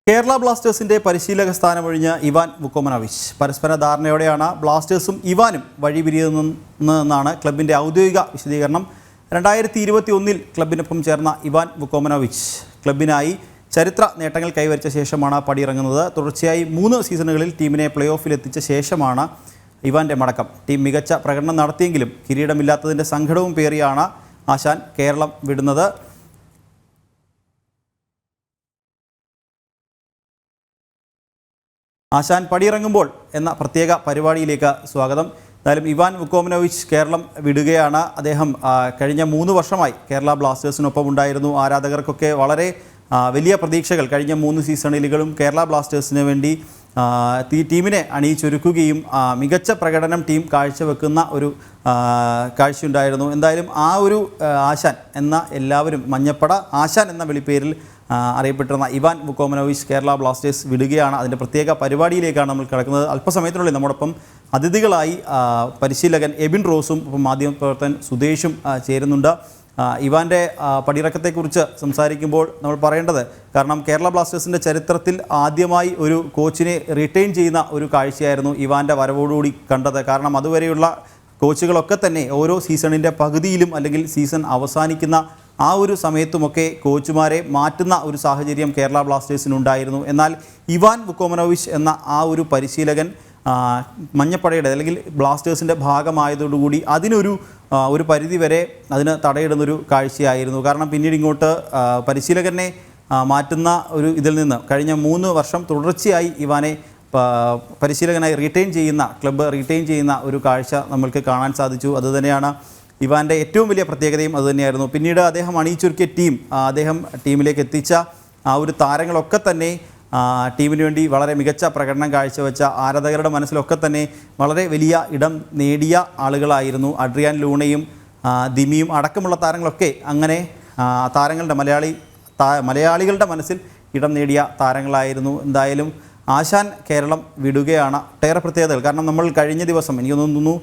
കേരള ബ്ലാസ്റ്റേഴ്സിന്റെ പരിശീലക സ്ഥാനമൊഴിഞ്ഞ Ivan Vukomanovic പരസ്പര ധാരണയോടെയാണ് ബ്ലാസ്റ്റേഴ്സും ഇവാനും വഴിപിരിയുന്നതെന്നാണ് ക്ലബിന്റെ ഔദ്യോഗിക വിശദീകരണം. 2021 ക്ലബിനൊപ്പം ചേർന്ന ഇവാൻ വുക്കോമനോവിച്ച് ക്ലബിനായി ചരിത്ര നേട്ടങ്ങൾ കൈവരിച്ച ശേഷമാണ് പടിയിറങ്ങുന്നത്. തുടർച്ചയായി 3 സീസണുകളിൽ ടീമിനെ പ്ലേ ഓഫിലെത്തിച്ച ശേഷമാണ് ഇവാന്റെ മടക്കം. ടീം മികച്ച പ്രകടനം നടത്തിയെങ്കിലും കിരീടമില്ലാത്തതിൻ്റെ സങ്കടവും പേറിയാണ് ആശാൻ കേരളം വിടുന്നത്. ആശാൻ പടിയിറങ്ങുമ്പോൾ എന്ന പ്രത്യേക പരിപാടിയിലേക്ക് സ്വാഗതം. എന്തായാലും ഇവാൻ വുക്കോമനോവിച്ച് കേരളം വിടുകയാണ്. അദ്ദേഹം കഴിഞ്ഞ 3 വർഷമായി കേരള ബ്ലാസ്റ്റേഴ്സിനൊപ്പം ഉണ്ടായിരുന്നു. ആരാധകർക്കൊക്കെ വളരെ വലിയ പ്രതീക്ഷകൾ കഴിഞ്ഞ 3 സീസണുകളും കേരള ബ്ലാസ്റ്റേഴ്സിന് വേണ്ടി ടീമിനെ അണിയിച്ചൊരുക്കുകയും മികച്ച പ്രകടനം ടീം കാഴ്ചവെക്കുന്ന ഒരു കാഴ്ചയുണ്ടായിരുന്നു. എന്തായാലും ആ ഒരു ആശാൻ എന്ന എല്ലാവരും മഞ്ഞപ്പട ആശാൻ എന്ന വിളിപ്പേരിൽ അറിയപ്പെട്ടിരുന്ന ഇവാൻ വുക്കോമനോവിച്ച് കേരള ബ്ലാസ്റ്റേഴ്സ് വിടുകയാണ്. അതിൻ്റെ പ്രത്യേക പരിപാടിയിലേക്കാണ് നമ്മൾ കിടക്കുന്നത്. അല്പസമയത്തിനുള്ളിൽ നമ്മോടൊപ്പം അതിഥികളായി പരിശീലകൻ എബിൻ റോസും മാധ്യമപ്രവർത്തകൻ സുദേശും ചേരുന്നുണ്ട്. ഇവാൻ്റെ പടിയിറക്കത്തെക്കുറിച്ച് സംസാരിക്കുമ്പോൾ നമ്മൾ പറയേണ്ടത്, കാരണം കേരള ബ്ലാസ്റ്റേഴ്സിൻ്റെ ചരിത്രത്തിൽ ആദ്യമായി ഒരു കോച്ചിനെ റിട്ടൈൻ ചെയ്യുന്ന ഒരു കാഴ്ചയായിരുന്നു ഇവാൻ്റെ വരവോടുകൂടി കണ്ടത്. കാരണം അതുവരെയുള്ള കോച്ചുകളൊക്കെ തന്നെ ഓരോ സീസണിൻ്റെ പകുതിയിലും അല്ലെങ്കിൽ സീസൺ അവസാനിക്കുന്ന ആ ഒരു സമയത്തുമൊക്കെ കോച്ചുമാരെ മാറ്റുന്ന ഒരു സാഹചര്യം കേരള ബ്ലാസ്റ്റേഴ്സിനുണ്ടായിരുന്നു. എന്നാൽ ഇവാൻ വുക്കോമനോവിച്ച് എന്ന ആ ഒരു പരിശീലകൻ മഞ്ഞപ്പടയുടെ അല്ലെങ്കിൽ ബ്ലാസ്റ്റേഴ്സിൻ്റെ ഭാഗമായതോടുകൂടി ഒരു പരിധി വരെ അതിന് തടയിടുന്നൊരു കാഴ്ചയായിരുന്നു. കാരണം പിന്നീട് ഇങ്ങോട്ട് പരിശീലകനെ മാറ്റുന്ന ഒരു ഇതിൽ നിന്ന് കഴിഞ്ഞ 3 വർഷം തുടർച്ചയായി ഇവാനെ പരിശീലകനായി ക്ലബ്ബ് റിട്ടൈൻ ചെയ്യുന്ന ഒരു കാഴ്ച നമ്മൾക്ക് കാണാൻ സാധിച്ചു. അതുതന്നെയാണ് ഇവാൻ്റെ ഏറ്റവും വലിയ പ്രത്യേകതയും അതുതന്നെയായിരുന്നു. പിന്നീട് അദ്ദേഹം അണിയിച്ചൊരുക്കിയ ടീം, അദ്ദേഹം ടീമിലേക്ക് എത്തിച്ച ആ ഒരു താരങ്ങളൊക്കെ തന്നെ ടീമിന് വേണ്ടി വളരെ മികച്ച പ്രകടനം കാഴ്ചവെച്ച ആരാധകരുടെ മനസ്സിലൊക്കെ തന്നെ വളരെ വലിയ ഇടം നേടിയ ആളുകളായിരുന്നു. അഡ്രിയാൻ ലൂണയും ദിമിയും അടക്കമുള്ള താരങ്ങളൊക്കെ അങ്ങനെ മലയാളികളുടെ മനസ്സിൽ ഇടം നേടിയ താരങ്ങളായിരുന്നു. എന്തായാലും ആശാൻ കേരളം വിടുകയാണ്. ഒട്ടേറെ പ്രത്യേകതകൾ, കാരണം നമ്മൾ കഴിഞ്ഞ ദിവസം എനിക്ക് തോന്നുന്നു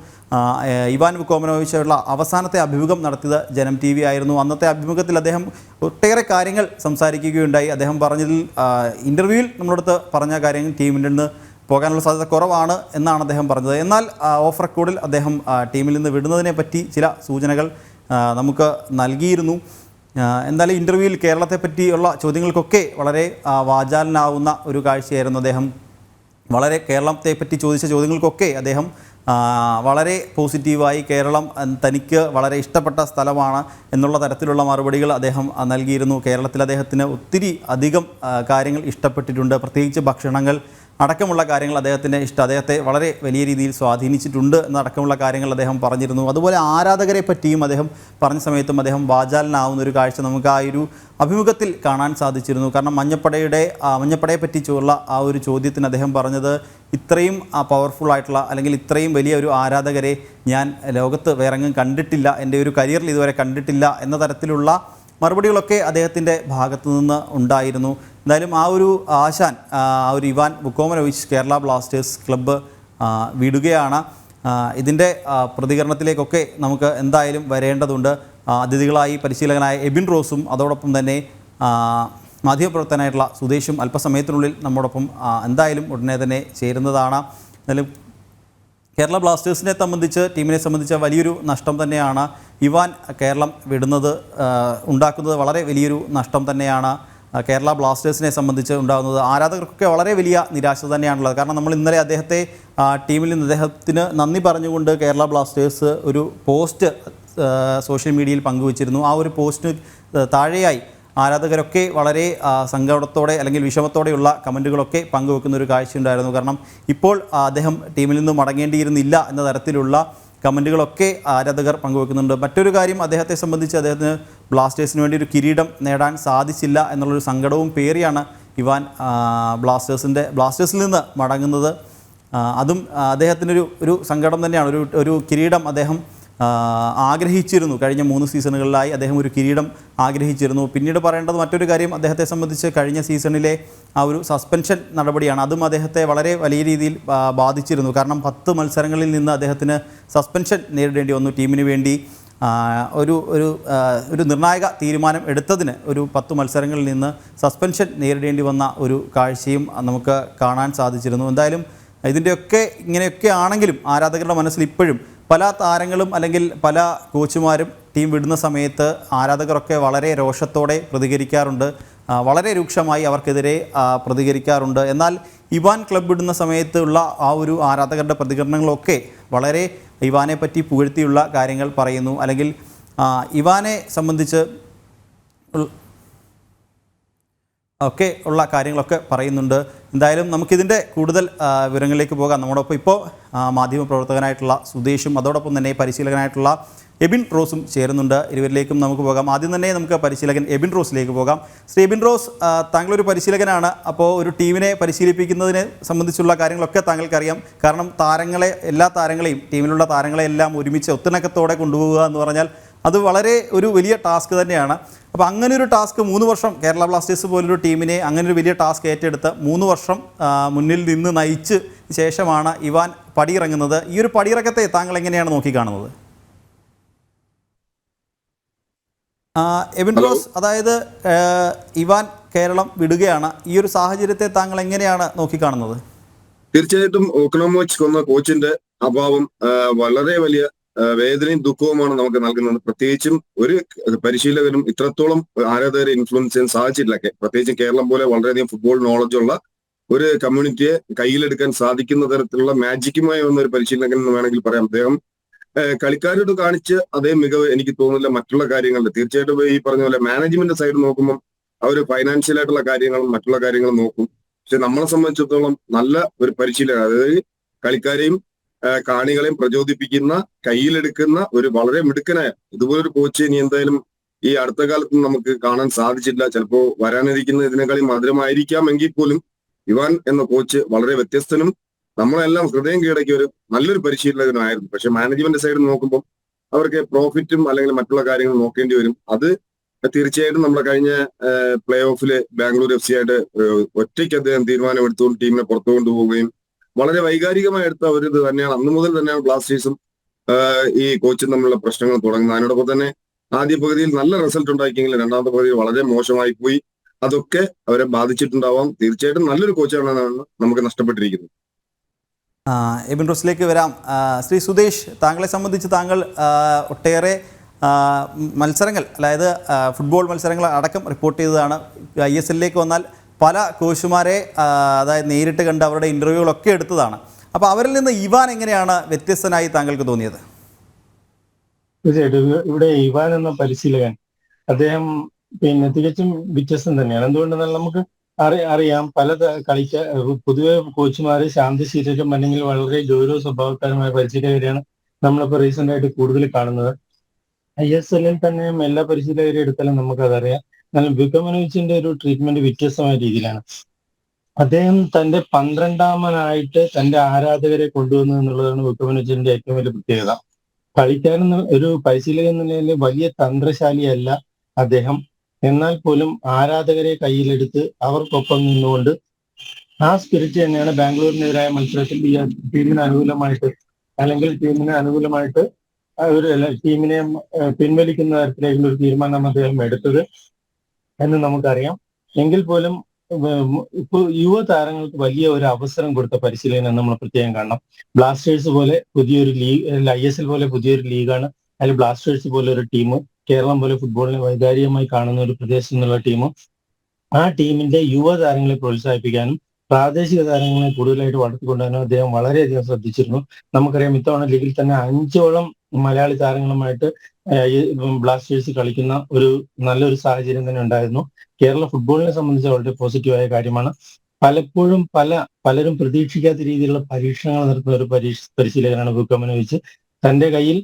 ഇവാൻ വുക്കോമനോവിച്ചുള്ള അവസാനത്തെ അഭിമുഖം നടത്തിയത് ജനം TV ആയിരുന്നു. അന്നത്തെ അഭിമുഖത്തിൽ അദ്ദേഹം ഒട്ടേറെ കാര്യങ്ങൾ സംസാരിക്കുകയുണ്ടായി. അദ്ദേഹം പറഞ്ഞതിൽ ഇൻ്റർവ്യൂവിൽ നമ്മളടുത്ത് പറഞ്ഞ കാര്യങ്ങൾ ടീമിൻ്റെ നിന്ന് പോകാനുള്ള സാധ്യത കുറവാണ് എന്നാണ് അദ്ദേഹം പറഞ്ഞത്. എന്നാൽ ഓഫ് റെക്കോർഡിൽ അദ്ദേഹം ടീമിൽ നിന്ന് വിടുന്നതിനെ പറ്റി ചില സൂചനകൾ നമുക്ക് നൽകിയിരുന്നു. എന്തായാലും ഇൻ്റർവ്യൂവിൽ കേരളത്തെപ്പറ്റിയുള്ള ചോദ്യങ്ങൾക്കൊക്കെ വളരെ വാചാലനാവുന്ന ഒരു കാഴ്ചയായിരുന്നു അദ്ദേഹം. വളരെ കേരളത്തെപ്പറ്റി ചോദിച്ച ചോദ്യങ്ങൾക്കൊക്കെ അദ്ദേഹം വളരെ പോസിറ്റീവായി കേരളം തനിക്ക് വളരെ ഇഷ്ടപ്പെട്ട സ്ഥലമാണ് എന്നുള്ള തരത്തിലുള്ള മറുപടികൾ അദ്ദേഹം നൽകിയിരുന്നു. കേരളത്തിൽ അദ്ദേഹത്തിന് ഒത്തിരി അധികം കാര്യങ്ങൾ ഇഷ്ടപ്പെട്ടിട്ടുണ്ട്. പ്രത്യേകിച്ച് ഭക്ഷണങ്ങൾ അടക്കമുള്ള കാര്യങ്ങൾ അദ്ദേഹത്തെ വളരെ വലിയ രീതിയിൽ സ്വാധീനിച്ചിട്ടുണ്ട് എന്നടക്കമുള്ള കാര്യങ്ങൾ അദ്ദേഹം പറഞ്ഞിരുന്നു. അതുപോലെ ആരാധകരെ പറ്റിയും അദ്ദേഹം പറഞ്ഞ സമയത്തും അദ്ദേഹം വാചാലനാവുന്ന ഒരു കാഴ്ച നമുക്ക് ആ ഒരു അഭിമുഖത്തിൽ കാണാൻ സാധിച്ചിരുന്നു. കാരണം മഞ്ഞപ്പടയെ പറ്റിച്ചുള്ള ആ ഒരു ചോദ്യത്തിന് അദ്ദേഹം പറഞ്ഞത്, ഇത്രയും പവർഫുൾ ആയിട്ടുള്ള അല്ലെങ്കിൽ ഇത്രയും വലിയ ഒരു ആരാധകരെ ഞാൻ ലോകത്ത് വേറെങ്ങും കണ്ടിട്ടില്ല, എൻ്റെ ഒരു കരിയറിൽ ഇതുവരെ കണ്ടിട്ടില്ല എന്ന തരത്തിലുള്ള മറുപടികളൊക്കെ അദ്ദേഹത്തിൻ്റെ ഭാഗത്തു നിന്ന് ഉണ്ടായിരുന്നു. എന്തായാലും ആ ഒരു ആശാൻ ഒരു Ivan Vukomanovic Kerala Blasters club വിടുകയാണ്. ഇതിൻ്റെ പ്രതികരണത്തിലേക്കൊക്കെ നമുക്ക് എന്തായാലും വരേണ്ടതുണ്ട്. അതിഥികളായി പരിശീലകനായ എബിൻ റോസും അതോടൊപ്പം തന്നെ മാധ്യമപ്രവർത്തകനായിട്ടുള്ള സുദേശും അല്പസമയത്തിനുള്ളിൽ നമ്മോടൊപ്പം എന്തായാലും ഉടനെ തന്നെ ചേരുന്നതാണ്. എന്നാലും കേരള ബ്ലാസ്റ്റേഴ്സിനെ സംബന്ധിച്ച്, ടീമിനെ സംബന്ധിച്ച് വലിയൊരു നഷ്ടം തന്നെയാണ് ഇവാൻ കേരളം വിടുന്നത് ഉണ്ടാക്കുന്നത്. വളരെ വലിയൊരു നഷ്ടം തന്നെയാണ് കേരള ബ്ലാസ്റ്റേഴ്സിനെ സംബന്ധിച്ച് ഉണ്ടാകുന്നത്. ആരാധകർക്കൊക്കെ വളരെ വലിയ നിരാശ തന്നെയാണുള്ളത്. കാരണം നമ്മൾ ഇന്നലെ ടീമിൽ നിന്ന് അദ്ദേഹത്തിന് നന്ദി പറഞ്ഞുകൊണ്ട് കേരള ബ്ലാസ്റ്റേഴ്സ് ഒരു പോസ്റ്റ് സോഷ്യൽ മീഡിയയിൽ പങ്കുവച്ചിരുന്നു. ആ ഒരു പോസ്റ്റിന് താഴെയായി ആരാധകരൊക്കെ വളരെ സങ്കടത്തോടെ അല്ലെങ്കിൽ വിഷമത്തോടെയുള്ള കമൻറ്റുകളൊക്കെ പങ്കുവെക്കുന്ന ഒരു കാഴ്ചയുണ്ടായിരുന്നു. കാരണം ഇപ്പോൾ അദ്ദേഹം ടീമിൽ നിന്ന് മടങ്ങേണ്ടിയിരുന്നില്ല എന്ന തരത്തിലുള്ള കമൻറ്റുകളൊക്കെ ആരാധകർ പങ്കുവെക്കുന്നുണ്ട്. മറ്റൊരു കാര്യം, അദ്ദേഹത്തെ സംബന്ധിച്ച് അദ്ദേഹത്തിന് ബ്ലാസ്റ്റേഴ്സിന് വേണ്ടി ഒരു കിരീടം നേടാൻ സാധിച്ചില്ല എന്നുള്ളൊരു സങ്കടവും പേറിയാണ് ഇവാൻ ബ്ലാസ്റ്റേഴ്സിൽ നിന്ന് മടങ്ങുന്നത്. അതും അദ്ദേഹത്തിനൊരു സങ്കടം തന്നെയാണ്. ഒരു കിരീടം അദ്ദേഹം ആഗ്രഹിച്ചിരുന്നു. കഴിഞ്ഞ 3 സീസണുകളിലായി അദ്ദേഹം ഒരു കിരീടം ആഗ്രഹിച്ചിരുന്നു. പിന്നീട് പറയേണ്ടത് മറ്റൊരു കാര്യം, അദ്ദേഹത്തെ സംബന്ധിച്ച് കഴിഞ്ഞ സീസണിലെ ആ ഒരു സസ്പെൻഷൻ നടപടിയാണ്. അതും അദ്ദേഹത്തെ വളരെ വലിയ രീതിയിൽ ബാധിച്ചിരുന്നു. കാരണം 10 മത്സരങ്ങളിൽ നിന്ന് അദ്ദേഹത്തിന് സസ്പെൻഷൻ നേരിടേണ്ടി വന്നു ടീമിന് വേണ്ടി. ഒരു ഒരു ഒരു നിർണായക തീരുമാനം എടുത്തതിന് ഒരു 10 മത്സരങ്ങളിൽ നിന്ന് സസ്പെൻഷൻ നേരിടേണ്ടി വന്ന ഒരു കാഴ്ചയും നമുക്ക് കാണാൻ സാധിച്ചിരുന്നു. എന്തായാലും ഇതിൻ്റെയൊക്കെ ഇങ്ങനെയൊക്കെ ആണെങ്കിലും ആരാധകരുടെ മനസ്സിൽ ഇപ്പോഴും പല താരങ്ങളും അല്ലെങ്കിൽ പല കോച്ചുമാരും ടീം വിടുന്ന സമയത്ത് ആരാധകരൊക്കെ വളരെ രോഷത്തോടെ പ്രതികരിക്കാറുണ്ട്, വളരെ രൂക്ഷമായി അവർക്കെതിരെ പ്രതികരിക്കാറുണ്ട്. എന്നാൽ ഇവാൻ ക്ലബ് വിടുന്ന സമയത്തുള്ള ആ ഒരു ആരാധകരുടെ പ്രതികരണങ്ങളൊക്കെ വളരെ ഇവാനെ പറ്റി പുകഴ്ത്തിയുള്ള കാര്യങ്ങൾ പറയുന്നു, അല്ലെങ്കിൽ ഇവാനെ സംബന്ധിച്ച് ഒക്കെ ഉള്ള കാര്യങ്ങളൊക്കെ പറയുന്നുണ്ട്. എന്തായാലും നമുക്കിതിൻ്റെ കൂടുതൽ വിവരങ്ങളിലേക്ക് പോകാം. നമ്മോടൊപ്പം ഇപ്പോൾ മാധ്യമപ്രവർത്തകനായിട്ടുള്ള സുദേശും അതോടൊപ്പം തന്നെ പരിശീലകനായിട്ടുള്ള എബിൻ റോസും ചേരുന്നുണ്ട്. ഇരുവരിലേക്കും നമുക്ക് പോകാം. ആദ്യം തന്നെ നമുക്ക് പരിശീലകൻ എബിൻ റോസിലേക്ക് പോകാം. ശ്രീ എബിൻ റോസ്, താങ്കളൊരു പരിശീലകനാണ്. അപ്പോൾ ഒരു ടീമിനെ പരിശീലിപ്പിക്കുന്നതിനെ സംബന്ധിച്ചുള്ള കാര്യങ്ങളൊക്കെ താങ്കൾക്കറിയാം. കാരണം എല്ലാ താരങ്ങളെയും ടീമിലുള്ള താരങ്ങളെയെല്ലാം ഒരുമിച്ച് ഒത്തിണക്കത്തോടെ കൊണ്ടുപോകുക എന്ന് പറഞ്ഞാൽ അത് വളരെ ഒരു വലിയ ടാസ്ക് തന്നെയാണ്. അപ്പോൾ അങ്ങനെ ഒരു ടാസ്ക് 3 വർഷം കേരള ബ്ലാസ്റ്റേഴ്സ് പോലൊരു ടീമിനെ അങ്ങനെ ഒരു വലിയ ടാസ്ക് ഏറ്റെടുത്ത് 3 വർഷം മുന്നിൽ നിന്ന് നയിച്ച് ശേഷമാണ് ഇവാൻ പടിയിറങ്ങുന്നത്. ഈ ഒരു പടിയിറക്കത്തെ താങ്കൾ എങ്ങനെയാണ് നോക്കിക്കാണുന്നത്? എബിൻ റോസ്, അതായത് ഇവാൻ കേരളം വിടുകയാണ്. ഈ ഒരു സാഹചര്യത്തെ താങ്കൾ എങ്ങനെയാണ് നോക്കിക്കാണുന്നത്? തീർച്ചയായിട്ടും ഓക്കണോമോവിച്ച് എന്ന കോച്ചിന്റെ അഭാവം വളരെ വലിയ വേദനയും ദുഃഖവുമാണ് നമുക്ക് നൽകുന്നത്. പ്രത്യേകിച്ചും ഒരു പരിശീലകനും ഇത്രത്തോളം ആരാധകരെ ഇൻഫ്ലുവൻസ് ചെയ്യാൻ സാധിച്ചിട്ടില്ല. പ്രത്യേകിച്ച് കേരളം പോലെ വളരെയധികം ഫുട്ബോൾ നോളജ് ഉള്ള ഒരു കമ്മ്യൂണിറ്റിയെ കയ്യിലെടുക്കാൻ സാധിക്കുന്ന തരത്തിലുള്ള മാജിക്കുമായി വന്ന ഒരു പരിശീലകൻ എന്ന് വേണമെങ്കിൽ പറയാം. അദ്ദേഹം കളിക്കാരോട് കാണിച്ച് അതേ മികവ് എനിക്ക് തോന്നുന്നില്ല മറ്റുള്ള കാര്യങ്ങളിൽ. തീർച്ചയായിട്ടും ഈ പറഞ്ഞ പോലെ മാനേജ്മെന്റ് സൈഡ് നോക്കുമ്പോൾ അവർ ഫൈനാൻഷ്യൽ ആയിട്ടുള്ള കാര്യങ്ങളും മറ്റുള്ള കാര്യങ്ങളും നോക്കും. പക്ഷെ നമ്മളെ സംബന്ധിച്ചിടത്തോളം നല്ല ഒരു പരിശീലകൻ, അതായത് കളിക്കാരെയും കാണികളെയും പ്രചോദിപ്പിക്കുന്ന, കയ്യിലെടുക്കുന്ന ഒരു വളരെ മിടുക്കനായ ഇതുപോലൊരു കോച്ച് ഇനി എന്തായാലും ഈ അടുത്ത കാലത്ത് നമുക്ക് കാണാൻ സാധിച്ചില്ല. ചിലപ്പോ വരാനിരിക്കുന്ന ഇതിനേക്കാളും മധുരമായിരിക്കാം എങ്കിൽ പോലും ഇവാൻ എന്ന കോച്ച് വളരെ വ്യത്യസ്തനും നമ്മളെല്ലാം ഹൃദയം കീഴടക്കിയ ഒരു നല്ലൊരു പരിശീലകനായിരുന്നു. പക്ഷെ മാനേജ്മെന്റ് സൈഡ് നോക്കുമ്പോൾ അവർക്ക് പ്രോഫിറ്റും അല്ലെങ്കിൽ മറ്റുള്ള കാര്യങ്ങൾ നോക്കേണ്ടി വരും. അത് തീർച്ചയായിട്ടും നമ്മുടെ കഴിഞ്ഞ പ്ലേ ഓഫില് ബാംഗ്ലൂർ FC ആയിട്ട് ഒറ്റയ്ക്ക് അദ്ദേഹം തീരുമാനമെടുത്തുകൊണ്ട് ടീമിനെ പുറത്തു കൊണ്ടുപോവുകയും വളരെ വൈകാരികമായി എടുത്ത ഒരു ഇത് തന്നെയാണ്. അന്ന് മുതൽ തന്നെയാണ് ബ്ലാസ്റ്റേഴ്സും ഈ കോച്ചും തമ്മിലുള്ള പ്രശ്നങ്ങൾ തുടങ്ങുന്നത്. അതിനോടൊപ്പം തന്നെ ആദ്യ പകുതിയിൽ നല്ല റിസൾട്ട് ഉണ്ടാക്കിയെങ്കിലും രണ്ടാമത്തെ പകുതിയിൽ വളരെ മോശമായി പോയി. അതൊക്കെ അവരെ ബാധിച്ചിട്ടുണ്ടാവാം. തീർച്ചയായിട്ടും നല്ലൊരു കോച്ചാണ് നമുക്ക് നഷ്ടപ്പെട്ടിരിക്കുന്നത്. എബിൻ റോസിലേക്ക് വരാം. ശ്രീ സുദേശ്, താങ്കളെ സംബന്ധിച്ച് താങ്കൾ ഒട്ടേറെ മത്സരങ്ങൾ, അതായത് ഫുട്ബോൾ മത്സരങ്ങൾ അടക്കം റിപ്പോർട്ട് ചെയ്തതാണ്. ISLലേക്ക് വന്നാൽ പല കോച്ചുമാരെ അതായത് നേരിട്ട് കണ്ട് അവരുടെ ഇൻ്റർവ്യൂകളൊക്കെ എടുത്തതാണ്. അപ്പോൾ അവരിൽ നിന്ന് ഇവാൻ എങ്ങനെയാണ് വ്യത്യസ്തനായി താങ്കൾക്ക് തോന്നിയത്? തീർച്ചയായിട്ടും ഇവിടെ ഇവാൻ എന്ന പരിശീലകൻ അദ്ദേഹം തികച്ചും വ്യത്യസ്തം തന്നെയാണ്. എന്തുകൊണ്ടെന്നാൽ നമുക്ക് അറിയാം പല പൊതുവെ കോച്ചുമാര് ശാന്തശീലരും അല്ലെങ്കിൽ വളരെ ഗൗരവ സ്വഭാവക്കാരുമായ പരിശീലകരെയാണ് നമ്മളിപ്പോൾ റീസെന്റ് ആയിട്ട് കൂടുതൽ കാണുന്നത്. ISLൽ തന്നെയും എല്ലാ പരിശീലകരെയും എടുത്താലും നമുക്കതറിയാം. എന്നാൽ വുക്കോമനോവിച്ചിന്റെ ഒരു ട്രീറ്റ്മെന്റ് വ്യത്യസ്തമായ രീതിയിലാണ്. അദ്ദേഹം തന്റെ 12ാമനായിട്ട് തന്റെ ആരാധകരെ കൊണ്ടുവന്നു എന്നുള്ളതാണ് വുക്കോമനോവിച്ചിന്റെ ഏറ്റവും വലിയ പ്രത്യേകത. കളിക്കാരൻ ഒരു പരിശീലകൻ എന്ന നിലയിൽ വലിയ തന്ത്രശാലിയല്ല അദ്ദേഹം. എന്നാൽ പോലും ആരാധകരെ കയ്യിലെടുത്ത് അവർക്കൊപ്പം നിന്നുകൊണ്ട് ആ സ്പിരിറ്റ് തന്നെയാണ് ബാംഗ്ലൂരിനെതിരായ മത്സരത്തിൽ ടീമിന് അനുകൂലമായിട്ട് ടീമിനെ പിൻവലിക്കുന്ന തരത്തിലേക്കുള്ള ഒരു തീരുമാനം അദ്ദേഹം എടുത്തത് എന്ന് നമുക്കറിയാം. എങ്കിൽ പോലും ഇപ്പോൾ യുവതാരങ്ങൾക്ക് വലിയ ഒരു അവസരം കൊടുത്ത പരിശീലനം നമ്മൾ പ്രത്യേകം കാണണം. ബ്ലാസ്റ്റേഴ്സ് പോലെ പുതിയൊരു ലീഗ്, ISL പോലെ പുതിയൊരു ലീഗാണ്. അതിൽ ബ്ലാസ്റ്റേഴ്സ് പോലെ ഒരു ടീം, കേരളം പോലെ ഫുട്ബോളിനെ വൈകാരികമായി കാണുന്ന ഒരു പ്രദേശത്തു നിന്നുള്ള ടീം, ആ ടീമിന്റെ യുവതാരങ്ങളെ പ്രോത്സാഹിപ്പിക്കാനും പ്രാദേശിക താരങ്ങളെ കൂടുതലായിട്ട് വളർത്തിക്കൊണ്ടുവരാനും അദ്ദേഹം വളരെയധികം ശ്രദ്ധിച്ചിരുന്നു. നമുക്കറിയാം ഇത്തവണ ലീഗിൽ തന്നെ 5ഓളം മലയാളി താരങ്ങളുമായിട്ട് ബ്ലാസ്റ്റേഴ്സ് കളിക്കുന്ന ഒരു നല്ലൊരു സാഹചര്യം തന്നെ ഉണ്ടായിരുന്നു. കേരള ഫുട്ബോളിനെ സംബന്ധിച്ച് വളരെ പോസിറ്റീവായ കാര്യമാണ്. പലപ്പോഴും പലരും പ്രതീക്ഷിക്കാത്ത രീതിയിലുള്ള പരീക്ഷണങ്ങൾ നടത്തുന്ന ഒരു പരിശീലകനാണ് വുക്കോമനോവിച്ച്. തന്റെ കയ്യിൽ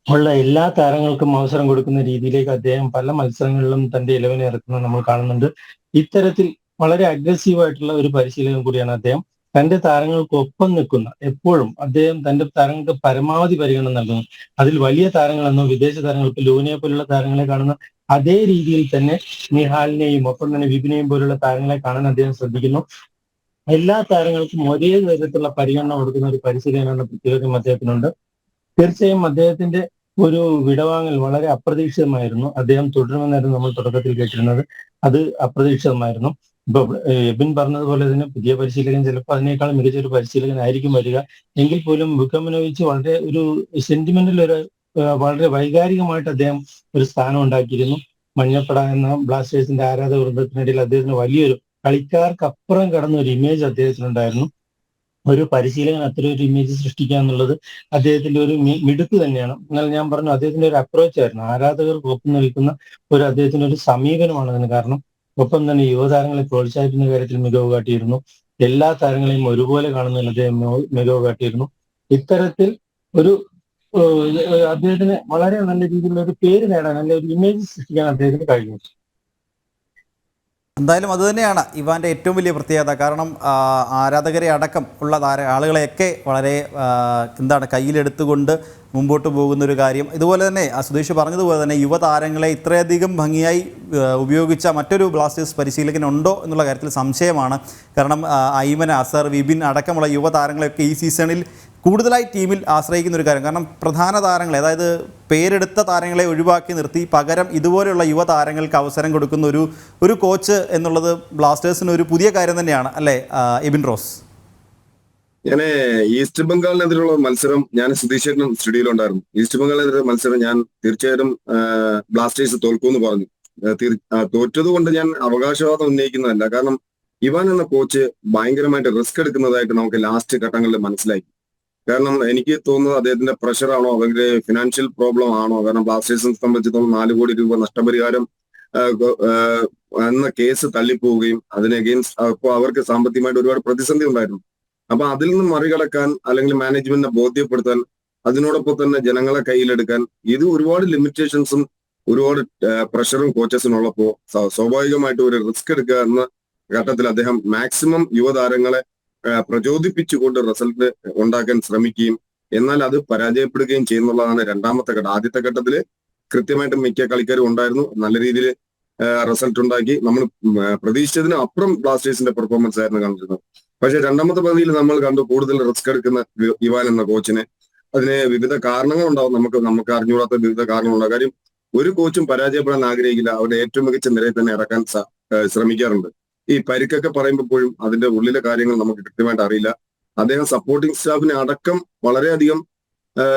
ഉള്ള എല്ലാ താരങ്ങൾക്കും അവസരം കൊടുക്കുന്ന രീതിയിലേക്ക് അദ്ദേഹം പല മത്സരങ്ങളിലും തന്റെ 11 ഇറക്കുന്നത് നമ്മൾ കാണുന്നുണ്ട്. ഇത്തരത്തിൽ വളരെ അഗ്രസീവായിട്ടുള്ള ഒരു പരിശീലകൻ കൂടിയാണ് അദ്ദേഹം. തന്റെ താരങ്ങൾക്കൊപ്പം നിൽക്കുന്ന, എപ്പോഴും അദ്ദേഹം തന്റെ താരങ്ങൾക്ക് പരമാവധി പരിഗണന നൽകുന്നു. അതിൽ വലിയ താരങ്ങളെന്നോ വിദേശ താരങ്ങൾക്ക് ലൂനിയെ പോലുള്ള താരങ്ങളെ കാണുന്ന അതേ രീതിയിൽ തന്നെ നിഹാലിനെയും ഒപ്പം തന്നെ വിപിനെയും പോലുള്ള താരങ്ങളെ കാണാൻ അദ്ദേഹം ശ്രദ്ധിക്കുന്നു. എല്ലാ താരങ്ങൾക്കും ഒരേ തരത്തിലുള്ള പരിഗണന കൊടുക്കുന്ന ഒരു പരിശീലകനാണ് പ്രത്യേകം അദ്ദേഹത്തിനുണ്ട്. തീർച്ചയായും അദ്ദേഹത്തിന്റെ ഒരു വിടവാങ്ങൽ വളരെ അപ്രതീക്ഷിതമായിരുന്നു. അദ്ദേഹം തുടരുമെന്നായിരുന്നു നമ്മൾ തുടക്കത്തിൽ കേട്ടിരുന്നത്. അത് അപ്രതീക്ഷിതമായിരുന്നു. ഇപ്പൊ എബിൻ പറഞ്ഞതുപോലെ തന്നെ പുതിയ പരിശീലകൻ ചിലപ്പോൾ അതിനേക്കാൾ മികച്ചൊരു പരിശീലകനായിരിക്കും വരിക. എങ്കിൽ പോലും വുക്കമനോവിച്ച് വളരെ ഒരു സെന്റിമെന്റൽ വളരെ വൈകാരികമായിട്ട് അദ്ദേഹം ഒരു സ്ഥാനം ഉണ്ടാക്കിയിരുന്നു. മഞ്ഞപ്പട എന്ന ബ്ലാസ്റ്റേഴ്സിന്റെ ആരാധക വൃന്ദത്തിനിടയിൽ അദ്ദേഹത്തിന് വലിയൊരു കളിക്കാർക്കപ്പുറം കടന്ന ഒരു ഇമേജ് അദ്ദേഹത്തിനുണ്ടായിരുന്നു. ഒരു പരിശീലകൻ അത്തരം ഒരു ഇമേജ് സൃഷ്ടിക്കുക എന്നുള്ളത് അദ്ദേഹത്തിന്റെ ഒരു മിടുക്ക് തന്നെയാണ്. എന്നാൽ ഞാൻ പറഞ്ഞു അദ്ദേഹത്തിന്റെ ഒരു അപ്രോച്ച് ആയിരുന്നു, ആരാധകർക്ക് ഒപ്പം നിൽക്കുന്ന അദ്ദേഹത്തിന്റെ ഒരു സമീപനമാണ് അതിന് കാരണം. ഒപ്പം തന്നെ യുവതാരങ്ങളെ പ്രോത്സാഹിപ്പിക്കുന്ന കാര്യത്തിൽ മികവ് കാട്ടിയിരുന്നു. എല്ലാ താരങ്ങളെയും ഒരുപോലെ കാണുന്നതിൽ അദ്ദേഹം മികവ് കാട്ടിയിരുന്നു. ഇത്തരത്തിൽ ഒരു അദ്ദേഹത്തിന് വളരെ നല്ല രീതിയിലുള്ള ഒരു പേര് നേടാൻ, നല്ല ഒരു ഇമേജ് സൃഷ്ടിക്കാൻ അദ്ദേഹത്തിന് കഴിഞ്ഞു. എന്തായാലും അതുതന്നെയാണ് ഇവാൻ്റെ ഏറ്റവും വലിയ പ്രത്യേകത. കാരണം ആരാധകരെ അടക്കം ഉള്ള ആളുകളെയൊക്കെ വളരെ കയ്യിലെടുത്തുകൊണ്ട് മുമ്പോട്ട് പോകുന്നൊരു കാര്യം. ഇതുപോലെ തന്നെ സുധീഷ് പറഞ്ഞതുപോലെ തന്നെ യുവതാരങ്ങളെ ഇത്രയധികം ഭംഗിയായി ഉപയോഗിച്ച മറ്റൊരു ബ്ലാസ്റ്റേഴ്സ് പരിശീലകനുണ്ടോ എന്നുള്ള കാര്യത്തിൽ സംശയമാണ്. കാരണം ഐമൻ, അസർ, വിപിൻ അടക്കമുള്ള യുവതാരങ്ങളെയൊക്കെ ഈ സീസണിൽ കൂടുതലായി ടീമിൽ ആശ്രയിക്കുന്ന ഒരു കാര്യം. കാരണം പ്രധാന താരങ്ങളെ, അതായത് പേരെടുത്ത താരങ്ങളെ ഒഴിവാക്കി നിർത്തി പകരം ഇതുപോലെയുള്ള യുവതാരങ്ങൾക്ക് അവസരം കൊടുക്കുന്ന ഒരു കോച്ച് എന്നുള്ളത് ബ്ലാസ്റ്റേഴ്സിന് ഒരു പുതിയ കാര്യം തന്നെയാണ് അല്ലേ എബിൻ റോസ്? ഞാൻ ഈസ്റ്റ് ബംഗാളിനെതിരെയുള്ള മത്സരം ഞാൻ സുധീഷേട്ടൻ സ്റ്റുഡിയോയിലുണ്ടായിരുന്നു. ഈസ്റ്റ് ബംഗാളിനെതിരെ മത്സരം ഞാൻ തീർച്ചയായിട്ടും ബ്ലാസ്റ്റേഴ്സ് തോൽക്കുമെന്ന് പറഞ്ഞു. തോറ്റത് കൊണ്ട് ഞാൻ അവകാശവാദം ഉന്നയിക്കുന്നതല്ല. കാരണം ഇവാൻ എന്ന കോച്ച് ഭയങ്കരമായിട്ട് റിസ്ക് എടുക്കുന്നതായിട്ട് നമുക്ക് ലാസ്റ്റ് ഘട്ടങ്ങളിൽ മനസ്സിലായി. കാരണം എനിക്ക് തോന്നുന്നത് അദ്ദേഹത്തിന്റെ പ്രഷറാണോ അല്ലെങ്കിൽ ഫിനാൻഷ്യൽ പ്രോബ്ലം ആണോ. കാരണം ബ്ലാസ്റ്റേഴ്സിനെ സംബന്ധിച്ചിടത്തോളം 4 കോടി രൂപ നഷ്ടപരിഹാരം എന്ന കേസ് തള്ളിപ്പോവുകയും അതിന് അഗെയിൻസ്റ്റ് അപ്പോൾ അവർക്ക് സാമ്പത്തികമായിട്ട് ഒരുപാട് പ്രതിസന്ധി ഉണ്ടായിരുന്നു. അപ്പൊ അതിൽ നിന്ന് മറികടക്കാൻ അല്ലെങ്കിൽ മാനേജ്മെന്റിനെ ബോധ്യപ്പെടുത്താൻ, അതിനോടൊപ്പം തന്നെ ജനങ്ങളെ കയ്യിലെടുക്കാൻ ഇത് ഒരുപാട് ലിമിറ്റേഷൻസും ഒരുപാട് പ്രഷറും കോച്ചസിനുള്ളപ്പോ സ്വാഭാവികമായിട്ട് ഒരു റിസ്ക് എടുക്കുക എന്ന ഘട്ടത്തിൽ അദ്ദേഹം മാക്സിമം യുവതാരങ്ങളെ പ്രചോദിപ്പിച്ചുകൊണ്ട് റിസൾട്ട് ഉണ്ടാക്കാൻ ശ്രമിക്കുകയും എന്നാൽ അത് പരാജയപ്പെടുകയും ചെയ്യുന്നുള്ളതാണ് രണ്ടാമത്തെ ഘട്ടം. ആദ്യത്തെ ഘട്ടത്തിൽ കൃത്യമായിട്ടും മിക്ക കളിക്കാരും ഉണ്ടായിരുന്നു, നല്ല രീതിയിൽ റിസൾട്ട് ഉണ്ടാക്കി. നമ്മൾ പ്രതീക്ഷിച്ചതിന് അപ്പുറം ബ്ലാസ്റ്റേഴ്സിന്റെ പെർഫോമൻസ് ആയിരുന്നു കണ്ടിരുന്നത്. പക്ഷെ രണ്ടാമത്തെ പകുതിയിൽ നമ്മൾ കണ്ടു കൂടുതൽ റിസ്ക് എടുക്കുന്ന ഇവാൻ എന്ന കോച്ചിനെ. അതിന് വിവിധ കാരണങ്ങൾ ഉണ്ടാവും, നമുക്ക് അറിഞ്ഞുകൂടാത്ത വിവിധ കാരണങ്ങളുണ്ടാവും. കാര്യം ഒരു കോച്ചും പരാജയപ്പെടാൻ ആഗ്രഹിക്കില്ല, അവരുടെ ഏറ്റവും മികച്ച നിരയിൽ തന്നെ ഇറക്കാൻ ശ്രമിക്കാറുണ്ട്. ഈ പരിക്കൊക്കെ പറയുമ്പോഴും അതിന്റെ ഉള്ളിലെ കാര്യങ്ങൾ നമുക്ക് കൃത്യമായിട്ട് അറിയില്ല. അദ്ദേഹം സപ്പോർട്ടിംഗ് സ്റ്റാഫിനെ അടക്കം വളരെയധികം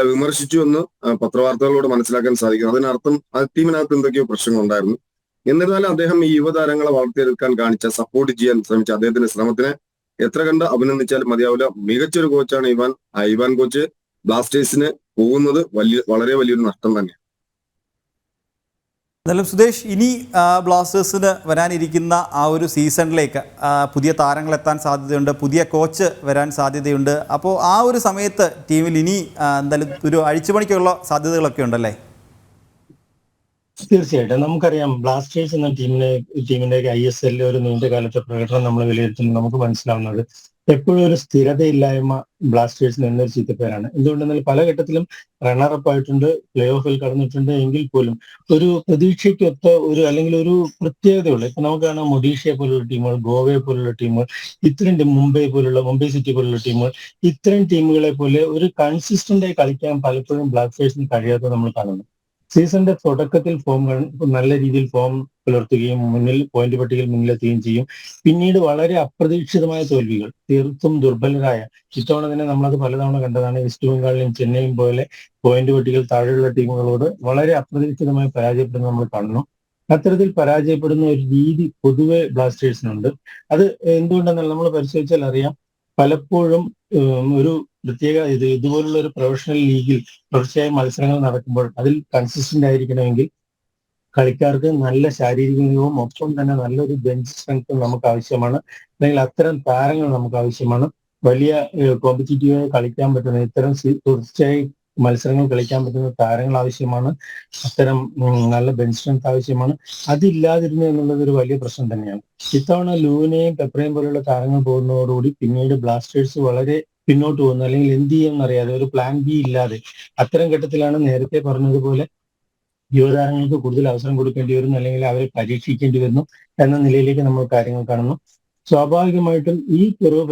വിമർശിച്ചു എന്ന് പത്രവാർത്തകളോട് മനസ്സിലാക്കാൻ സാധിക്കും. അതിനർത്ഥം ആ ടീമിനകത്ത് എന്തൊക്കെയോ പ്രശ്നങ്ങൾ ഉണ്ടായിരുന്നു. എന്നിരുന്നാലും അദ്ദേഹം ഈ യുവതാരങ്ങളെ വളർത്തിയെടുക്കാൻ കാണിച്ച, സപ്പോർട്ട് ചെയ്യാൻ ശ്രമിച്ച അദ്ദേഹത്തിന്റെ ശ്രമത്തിനെ എത്ര കണ്ട് അഭിനന്ദിച്ചാലും മതിയാവില്ല. മികച്ചൊരു കോച്ചാണ് ഇവാൻ. ആ ഇവാൻ കോച്ച് ബ്ലാസ്റ്റേഴ്സിന് പോകുന്നത് വളരെ വലിയൊരു നഷ്ടം തന്നെയാണ്. എന്നാലും സുധേഷ്, ഇനി ബ്ലാസ്റ്റേഴ്സിന് വരാനിരിക്കുന്ന ആ ഒരു സീസണിലേക്ക് പുതിയ താരങ്ങളെത്താൻ സാധ്യതയുണ്ട്, പുതിയ കോച്ച് വരാൻ സാധ്യതയുണ്ട്. അപ്പോൾ ആ ഒരു സമയത്ത് ടീമിൽ ഇനി എന്തായാലും ഒരു അഴിച്ചുപണിക്കുള്ള സാധ്യതകളൊക്കെ ഉണ്ടല്ലേ? തീർച്ചയായിട്ടും നമുക്കറിയാം ബ്ലാസ്റ്റേഴ്സ് എന്ന ടീമിന്റെ ISL ഒരു നീണ്ട കാലത്തെ പ്രകടനം നമ്മൾ വിലയിരുത്തുമ്പോൾ നമുക്ക് മനസ്സിലാവുന്നത് എപ്പോഴും ഒരു സ്ഥിരതയില്ലായ്മ ബ്ലാസ്റ്റേഴ്സിന് എന്നൊരു ചീത്തപ്പേരാണ്. എന്തുകൊണ്ടെന്നാൽ പല ഘട്ടത്തിലും റണ്ണറപ്പ് ആയിട്ടുണ്ട്, പ്ലേ ഓഫിൽ കടന്നിട്ടുണ്ട്. എങ്കിൽ പോലും ഒരു പ്രതീക്ഷയ്ക്കൊത്ത അല്ലെങ്കിൽ ഒരു പ്രത്യേകതയുള്ള, ഇപ്പൊ നമുക്ക് കാണാം ഒഡീഷയെ പോലുള്ള ടീമുകൾ, ഗോവയെ പോലുള്ള ടീമുകൾ, ഇത്തരം മുംബൈ സിറ്റി പോലുള്ള ടീമുകൾ, ഇത്തരം ടീമുകളെ പോലെ ഒരു കൺസിസ്റ്റന്റ് ആയി കളിക്കാൻ പലപ്പോഴും ബ്ലാസ്റ്റേഴ്സിന് കഴിയാതെ നമ്മൾ കാണുന്നു. സീസണിന്റെ തുടക്കത്തിൽ നല്ല രീതിയിൽ ഫോം പുലർത്തുകയും പോയിന്റ് പട്ടികയിൽ മുന്നിലെത്തുകയും ചെയ്യും. പിന്നീട് വളരെ അപ്രതീക്ഷിതമായ തോൽവികൾ, തീർത്തും ദുർബലരായ, ഇത്തവണ തന്നെ നമ്മളത് പലതവണ കണ്ടതാണ്, ഈസ്റ്റ് ബംഗാളിലും ചെന്നൈയും പോലെ പോയിന്റ് പട്ടികയിൽ താഴെയുള്ള ടീമുകളോട് വളരെ അപ്രതീക്ഷിതമായി പരാജയപ്പെടുന്നത് നമ്മൾ കാണുന്നു. അത്തരത്തിൽ പരാജയപ്പെടുന്ന ഒരു രീതി പൊതുവെ ബ്ലാസ്റ്റേഴ്സിനുണ്ട്. അത് എന്തുകൊണ്ടെന്നാൽ നമ്മൾ പരിശോധിച്ചാൽ അറിയാം, പലപ്പോഴും ഒരു പ്രത്യേക ഇതുപോലുള്ള ഒരു പ്രൊഫഷണൽ ലീഗിൽ തുടർച്ചയായ മത്സരങ്ങൾ നടക്കുമ്പോൾ അതിൽ കൺസിസ്റ്റന്റ് ആയിരിക്കണമെങ്കിൽ കളിക്കാർക്ക് നല്ല ശാരീരികവും ഒപ്പം തന്നെ നല്ലൊരു ബെഞ്ച് സ്ട്രെങ്ത്തും നമുക്ക് ആവശ്യമാണ്. അല്ലെങ്കിൽ അത്തരം താരങ്ങൾ നമുക്ക് ആവശ്യമാണ്. വലിയ കോമ്പറ്റീറ്റീവായി കളിക്കാൻ പറ്റുന്ന, ഇത്തരം തുടർച്ചയായി മത്സരങ്ങൾ കളിക്കാൻ പറ്റുന്ന താരങ്ങൾ ആവശ്യമാണ്. അത്തരം നല്ല ബെഞ്ച് സ്ട്രെങ്ത് ആവശ്യമാണ്. അതില്ലാതിരുന്നു എന്നുള്ളത് ഒരു വലിയ പ്രശ്നം തന്നെയാണ്. ഇത്തവണ ലൂനയും പെപ്രയും പോലുള്ള താരങ്ങൾ പോകുന്നതോടുകൂടി പിന്നീട് ബ്ലാസ്റ്റേഴ്സ് വളരെ പിന്നോട്ട് പോകുന്നു, അല്ലെങ്കിൽ എന്ത് ചെയ്യുമെന്നറിയാതെ ഒരു പ്ലാൻ ബി ഇല്ലാതെ അത്തരം ഘട്ടത്തിലാണ് നേരത്തെ പറഞ്ഞതുപോലെ യുവതാരങ്ങൾക്ക് കൂടുതൽ അവസരം കൊടുക്കേണ്ടി വരുന്നു, അല്ലെങ്കിൽ അവരെ പരീക്ഷിക്കേണ്ടി വരുന്നു എന്ന നിലയിലേക്ക് നമ്മൾ കാര്യങ്ങൾ കാണുന്നു. സ്വാഭാവികമായിട്ടും ഈ കുറവ്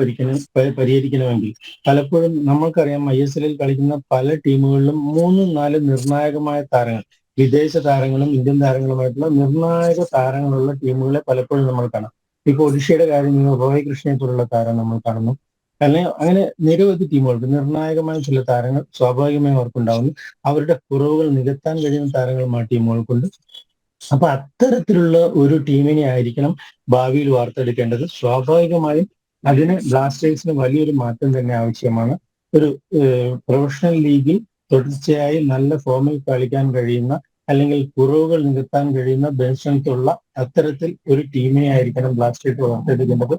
പരിഹരിക്കണമെങ്കിൽ പലപ്പോഴും നമ്മൾക്കറിയാം ISL കളിക്കുന്ന പല ടീമുകളിലും 3-4 നിർണായകമായ താരങ്ങൾ, വിദേശ താരങ്ങളും ഇന്ത്യൻ താരങ്ങളുമായിട്ടുള്ള നിർണായക താരങ്ങളുള്ള ടീമുകളെ പലപ്പോഴും നമ്മൾ കാണാം. ഇപ്പൊ ഒഡീഷയുടെ കാര്യം റോയ് കൃഷ്ണയെ പോലുള്ള താരം നമ്മൾ കാണുന്നു. അങ്ങനെ നിരവധി ടീമുകൾക്ക് നിർണായകമായ ചില താരങ്ങൾ സ്വാഭാവികമായും അവർക്കുണ്ടാവുന്നു. അവരുടെ കുറവുകൾ നികത്താൻ കഴിയുന്ന താരങ്ങളും ആ ടീമുകൾക്കുണ്ട്. അപ്പൊ അത്തരത്തിലുള്ള ഒരു ടീമിനെ ആയിരിക്കണം ഭാവിയിൽ വാർത്തെടുക്കേണ്ടത്. സ്വാഭാവികമായും അതിന് ബ്ലാസ്റ്റേഴ്സിന് വലിയൊരു മാറ്റം തന്നെ ആവശ്യമാണ്. ഒരു പ്രൊഫഷണൽ ലീഗിൽ തുടർച്ചയായി നല്ല ഫോമിൽ കളിക്കാൻ കഴിയുന്ന അല്ലെങ്കിൽ കുറവുകൾ നികത്താൻ കഴിയുന്ന ബെഞ്ച് സ്ട്രെങ്ത് ഉള്ള അത്തരത്തിൽ ഒരു ടീമിനെ ആയിരിക്കണം ബ്ലാസ്റ്റേഴ്സ് വാർത്തെടുക്കേണ്ടത്.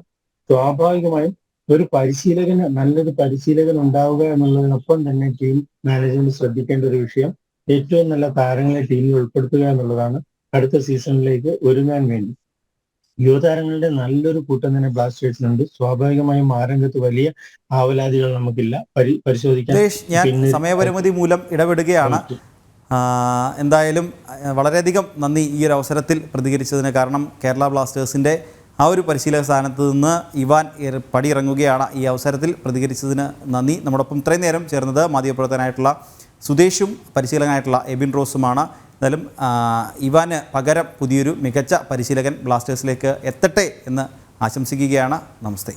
സ്വാഭാവികമായും ഒരു നല്ലൊരു പരിശീലകൻ ഉണ്ടാവുക എന്നുള്ളതിനൊപ്പം തന്നെ ടീം മാനേജ്മെന്റ് ശ്രദ്ധിക്കേണ്ട ഒരു വിഷയം ഏറ്റവും നല്ല താരങ്ങളെ ടീമിൽ ഉൾപ്പെടുത്തുക എന്നുള്ളതാണ്. അടുത്ത സീസണിലേക്ക് ഒരുങ്ങാൻ വേണ്ടി യുവതാരങ്ങളുടെ നല്ലൊരു കൂട്ടം തന്നെ ബ്ലാസ്റ്റേഴ്സിനുണ്ട്. സ്വാഭാവികമായും ആ രംഗത്ത് വലിയ ആവലാതികൾ നമുക്കില്ല. പരിശോധിക്കാൻ ഞാൻ സമയപരിമിതി മൂലം ഇടപെടുകയാണ്. എന്തായാലും വളരെയധികം നന്ദി ഈ ഒരു അവസരത്തിൽ പ്രതികരിച്ചതിന്. കാരണം കേരള ബ്ലാസ്റ്റേഴ്സിൻ്റെ ആ ഒരു പരിശീലക സ്ഥാനത്ത് നിന്ന് ഇവാൻ പടിയിറങ്ങുകയാണ്. ഈ അവസരത്തിൽ പ്രതികരിച്ചതിന് നന്ദി. നമ്മോടൊപ്പം ഇത്രയും നേരം ചേർന്നത് മാധ്യമപ്രവർത്തകനായിട്ടുള്ള സുദേശും പരിശീലകനായിട്ടുള്ള എബിൻ റോസുമാണ്. എന്തായാലും ഇവാന് പകരം പുതിയൊരു മികച്ച പരിശീലകൻ ബ്ലാസ്റ്റേഴ്സിലേക്ക് എത്തട്ടെ എന്ന് ആശംസിക്കുകയാണ്. നമസ്തേ.